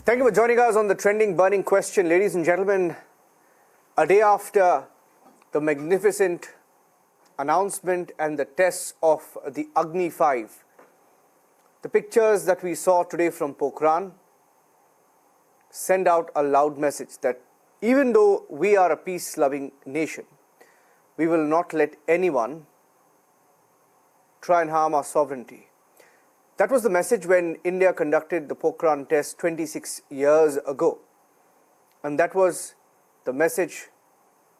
Thank you for joining us on the trending burning question. Ladies and gentlemen, a day after the magnificent announcement and the tests of the Agni 5, the pictures that we saw today from Pokhran send out a loud message that even though we are a peace-loving nation, we will not let anyone try and harm our sovereignty. That was the message when India conducted the Pokhran test 26 years ago. And that was the message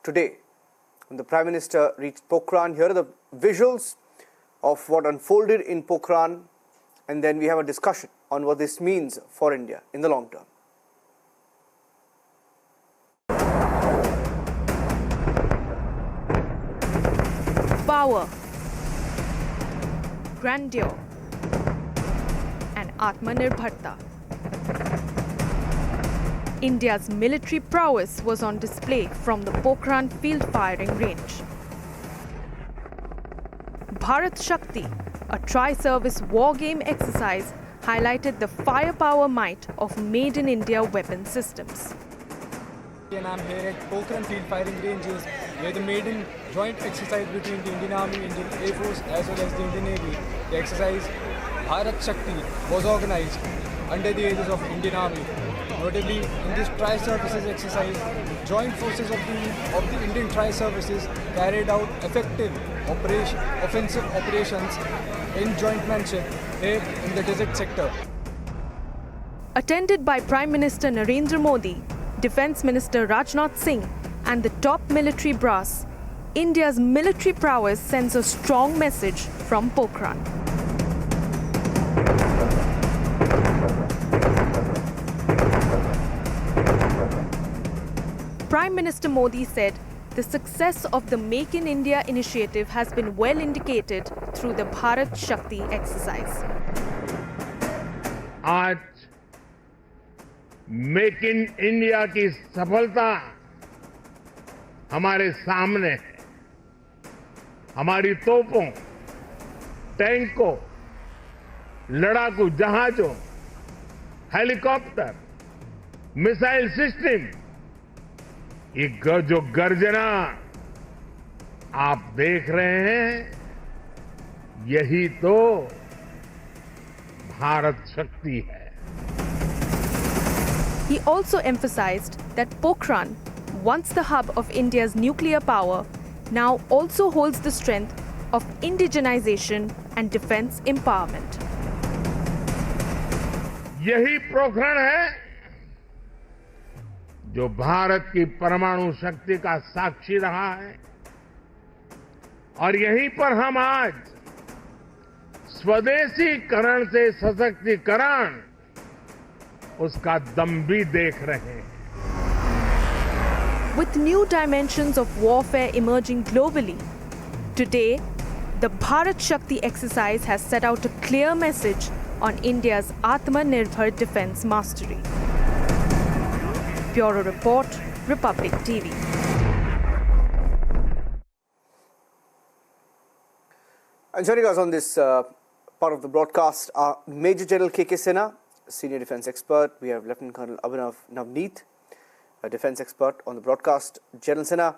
today when the Prime Minister reached Pokhran. Here are the visuals of what unfolded in Pokhran, and then we have a discussion on what this means for India in the long term. Power, grandeur, and Aatmanirbharta. India's military prowess was on display from the Pokhran field firing range. Bharat Shakti, a tri-service war game exercise, highlighted the firepower might of Made in India weapon systems. And I'm here at Pokran field firing ranges, where the maiden joint exercise between the Indian Army, Indian Air Force as well as the Indian Navy. The exercise Bharat Shakti was organized under the aegis of Indian Army. Notably, in this tri-services exercise, joint forces of the Indian tri-services carried out effective offensive operations in joint manship here in the desert sector. Attended by Prime Minister Narendra Modi, Defence Minister Rajnath Singh and the top military brass, India's military prowess sends a strong message from Pokhran. Prime Minister Modi said the success of the Make in India initiative has been well indicated through the Bharat Shakti exercise. आज make in India की सफलता हमारे सामने है। हमारी तोपों, टैंकों, लड़ाकू जहाजों, हेलीकॉप्टर, मिसाइल सिस्टम, ये जो गर्जना आप देख रहे हैं, यही तो भारत शक्ति है। He also emphasized that Pokhran, once the hub of India's nuclear power, now also holds the strength of indigenization and defense empowerment. यही पोखरण है जो भारत की परमाणु शक्ति का साक्षी रहा है, और यहीं पर हम आज स्वदेशीकरण से सशक्तिकरण उसका दम भी देख रहे हैं। With new dimensions of warfare emerging globally, today, the Bharat Shakti exercise has set out a clear message on India's Aatmanirbhar defense mastery. Bureau Report, Republic TV. And joining us on this part of the broadcast are Major General K.K. Sinha, Senior Defence Expert. We have Lieutenant Colonel Abhinav Navneet, a Defence Expert on the broadcast. General Sinha,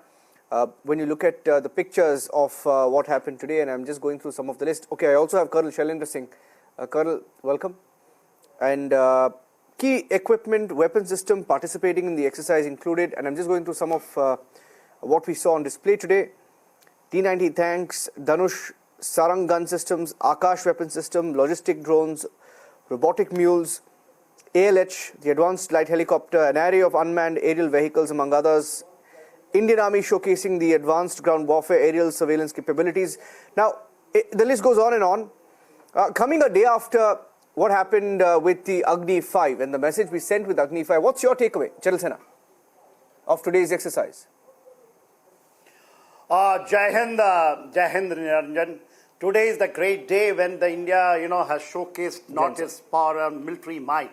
when you look at the pictures of what happened today, and I'm just going through some of the list. Okay, I also have Colonel Shailendra Singh. Colonel, welcome. And key equipment, weapon system participating in the exercise included, and I'm just going through some of what we saw on display today. T-90 tanks, Dhanush, Sarang Gun Systems, Akash weapon system, logistic drones, robotic mules, ALH, the advanced light helicopter, an array of unmanned aerial vehicles among others. Indian Army showcasing the advanced ground warfare aerial surveillance capabilities. Now, the list goes on and on. Coming a day after what happened with the Agni 5 and the message we sent with Agni 5, what's your takeaway, General Sinha, of today's exercise? Jai Hind Niranjan. Today is the great day when the India, has showcased not its power and military might,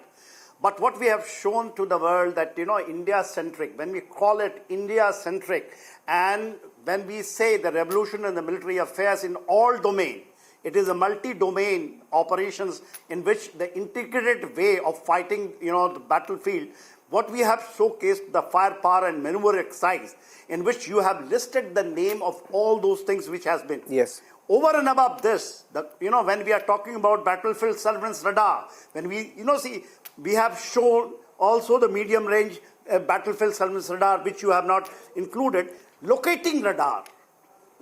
but what we have shown to the world that, India-centric, when we call it India-centric, and when we say the revolution in the military affairs in all domain, It is a multi-domain operations in which the integrated way of fighting, the battlefield. What we have showcased, the firepower and maneuver exercise, in which you have listed the name of all those things which has been. Yes. Over and above this, when we are talking about battlefield surveillance radar, when we, we have shown also the medium range battlefield surveillance radar, which you have not included, locating radar.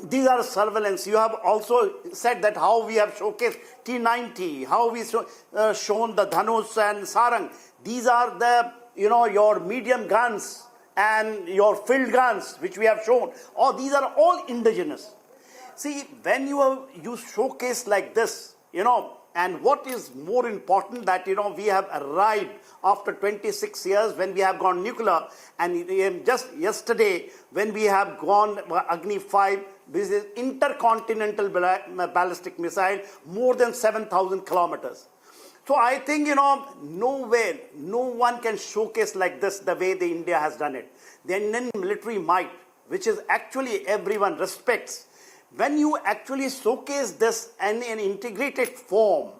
These are surveillance. You have also said that how we have showcased T-90, how we shown the Dhanush and Sarang. These are the, your medium guns and your field guns, which we have shown. These are all indigenous. See, when you showcase like this, and what is more important that, we have arrived after 26 years when we have gone nuclear, and just yesterday when we have gone Agni 5, this is intercontinental ballistic missile, more than 7,000 kilometers. So I think, nowhere, no one can showcase like this the way the India has done it. The Indian military might, which is actually everyone respects, when you actually showcase this in an integrated form,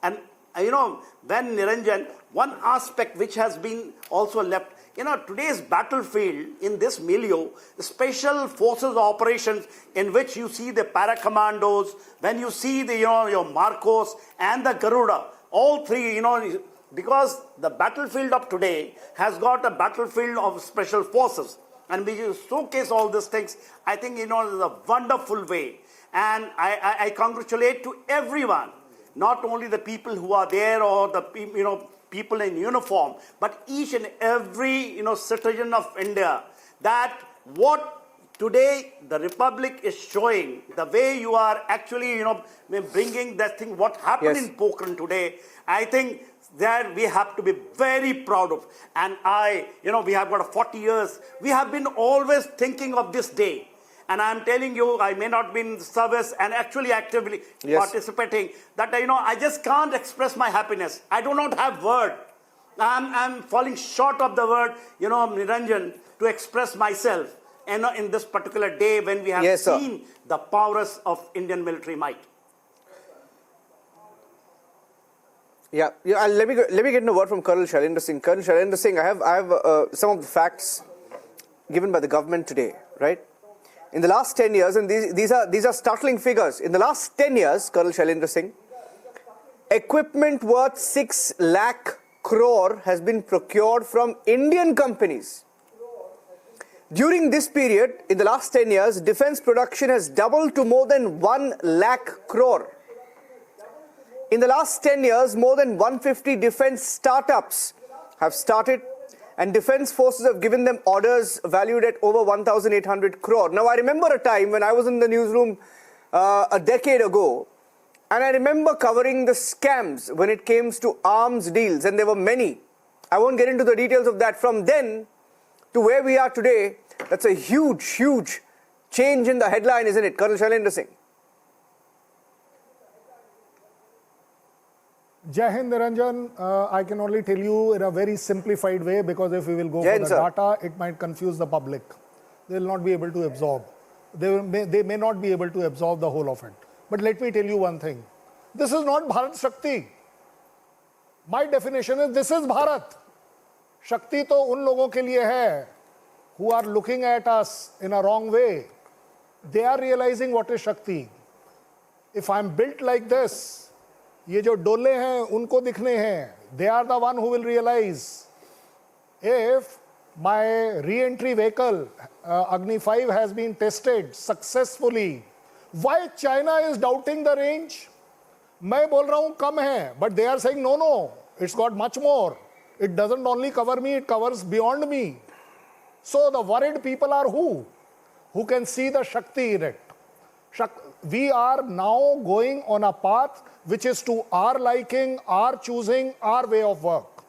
and when Niranjan, one aspect which has been also left, today's battlefield in this milieu, special forces operations in which you see the para-commandos, when you see the, your Marcos and the Garuda, all three, because the battlefield of today has got a battlefield of special forces. And we showcase all these things, I think, is a wonderful way. And I congratulate to everyone, not only the people who are there or the, people in uniform, but each and every, citizen of India, that what today the Republic is showing, the way you are actually, bringing that thing, what happened in Pokhran today, I think that we have to be very proud of. And we have got 40 years. We have been always thinking of this day. And I'm telling you, I may not be in service and actually actively participating, that, I just can't express my happiness. I do not have word. I'm falling short of the word, Niranjan, to express myself, in this particular day when we have seen the powers of Indian military might. Yeah, let me get in a word from Colonel Shailendra Singh. Colonel Shailendra Singh, I have some of the facts given by the government today, right? In the last 10 years, and these are startling figures. In the last 10 years, Colonel Shailendra Singh, equipment worth 6 lakh crore has been procured from Indian companies. During this period, in the last 10 years, defense production has doubled to more than 1 lakh crore. In the last 10 years, more than 150 defense startups have started, and defense forces have given them orders valued at over 1,800 crore. Now, I remember a time when I was in the newsroom a decade ago, and I remember covering the scams when it came to arms deals, and there were many. I won't get into the details of that. From then to where we are today, that's a huge, huge change in the headline, isn't it, Colonel Shailendra Singh? Jai Hind, Niranjan, I can only tell you in a very simplified way, because if we will go for the data, it might confuse the public. They will not be able to absorb. They may not be able to absorb the whole of it. But let me tell you one thing. This is not Bharat Shakti. My definition is, this is Bharat. Shakti to un logon ke liye hai who are looking at us in a wrong way. They are realizing what is Shakti. If I'm built like this, ये जो डोले हैं उनको दिखने हैं, they are the one who will realize. If my re-entry vehicle Agni 5 has been tested successfully, why China is doubting the range? मैं बोल रहा हूँ कम है, but they are saying no, it's got much more. It doesn't only cover me, it covers beyond me. So the worried people are who? Who can see the Shakti in it. We are now going on a path which is to our liking, our choosing, our way of work.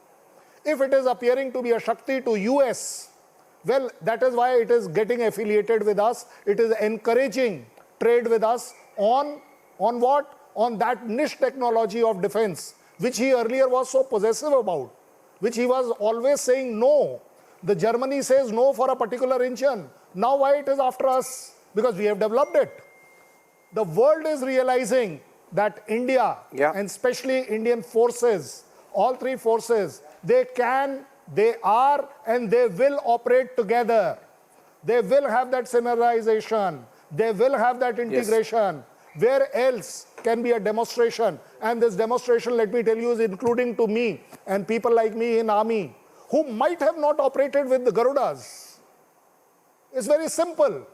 If it is appearing to be a Shakti to US, well, that is why it is getting affiliated with us. It is encouraging trade with us on what? On that niche technology of defense, which he earlier was so possessive about, which he was always saying no. The Germany says no for a particular engine. Now why it is after us? Because we have developed it. The world is realizing that India, and especially Indian forces, all three forces, they can, they are, and they will operate together. They will have that synergization. They will have that integration. Where else can be a demonstration? And this demonstration, let me tell you, is including to me and people like me in army who might have not operated with the Garudas. It's very simple.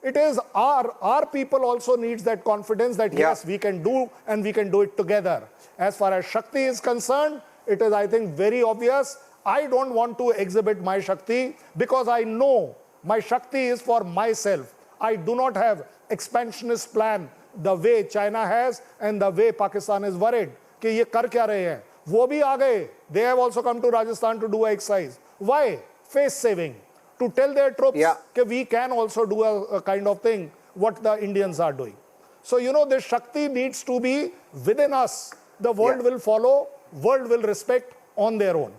It is our people also needs that confidence that yes, we can do, and we can do it together. As far as Shakti is concerned, it is, I think, very obvious. I don't want to exhibit my Shakti because I know my Shakti is for myself. I do not have expansionist plan the way China has and the way Pakistan is worried कि ये कर क्या रहे हैं. वो भी आ गए. They have also come to Rajasthan to do an exercise. Why? Face saving. To tell their troops that we can also do a kind of thing what the Indians are doing. So, you know, this Shakti needs to be within us. The world will follow, world will respect on their own.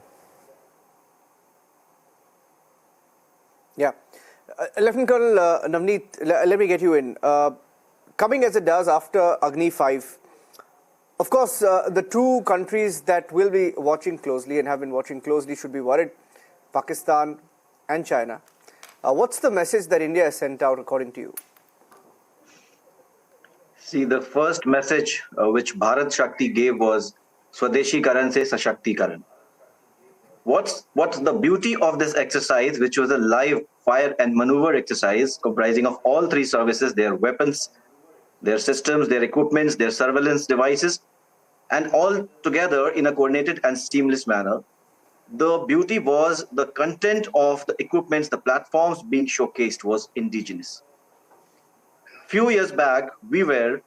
Lieutenant Colonel Navneet, let me get you in. Coming as it does after Agni 5, of course, the two countries that will be watching closely and have been watching closely should be worried, Pakistan and China. What's the message that India has sent out according to you? See, the first message which Bharat Shakti gave was Swadeshi Karan se Sashakti-karan. What's the beauty of this exercise, which was a live fire and maneuver exercise comprising of all three services, their weapons, their systems, their equipments, their surveillance devices, and all together in a coordinated and seamless manner. The beauty was the content of the equipments, the platforms being showcased was indigenous. Few years back, we were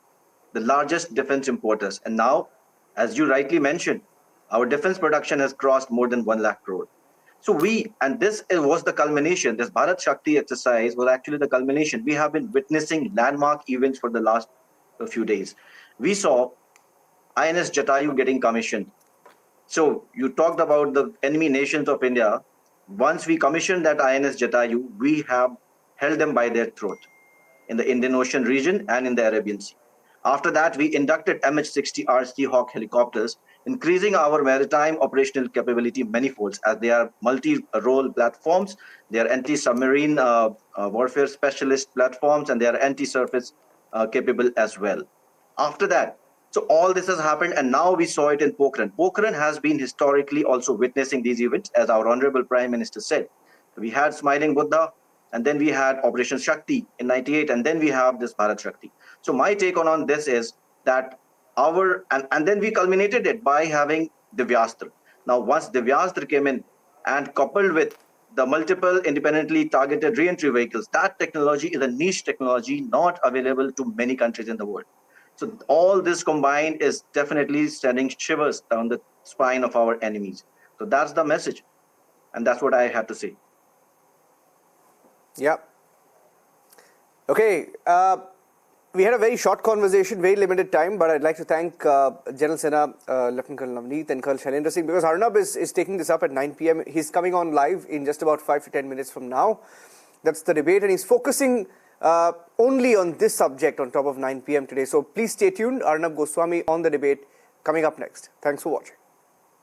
the largest defense importers. And now, as you rightly mentioned, our defense production has crossed more than 1 lakh crore. So and this was the culmination, this Bharat Shakti exercise was actually the culmination. We have been witnessing landmark events for the last few days. We saw INS Jatayu getting commissioned. So you talked about the enemy nations of India. Once we commissioned that INS Jatayu, we have held them by their throat in the Indian Ocean region and in the Arabian Sea. After that, we inducted MH-60R Seahawk helicopters, increasing our maritime operational capability manifolds as they are multi-role platforms. They are anti-submarine warfare specialist platforms, and they are anti-surface capable as well. After that, so all this has happened, and now we saw it in Pokhran. Pokhran has been historically also witnessing these events, as our Honorable Prime Minister said. We had Smiling Buddha, and then we had Operation Shakti in 98, and then we have this Bharat Shakti. So my take on this is that and then we culminated it by having Divyastra. Now, once Divyastra came in and coupled with the multiple independently targeted re-entry vehicles, that technology is a niche technology not available to many countries in the world. So all this combined is definitely sending shivers down the spine of our enemies. So that's the message. And that's what I have to say. Yeah. Okay. We had a very short conversation, very limited time, but I'd like to thank General Sena, Lieutenant Colonel Navneet and Colonel Shailendra Singh, because Arnab is taking this up at 9 p.m. He's coming on live in just about 5 to 10 minutes from now. That's the debate, and he's focusing only on this subject on top of 9 p.m. today. So please stay tuned. Arnab Goswami on the debate coming up next. Thanks for watching.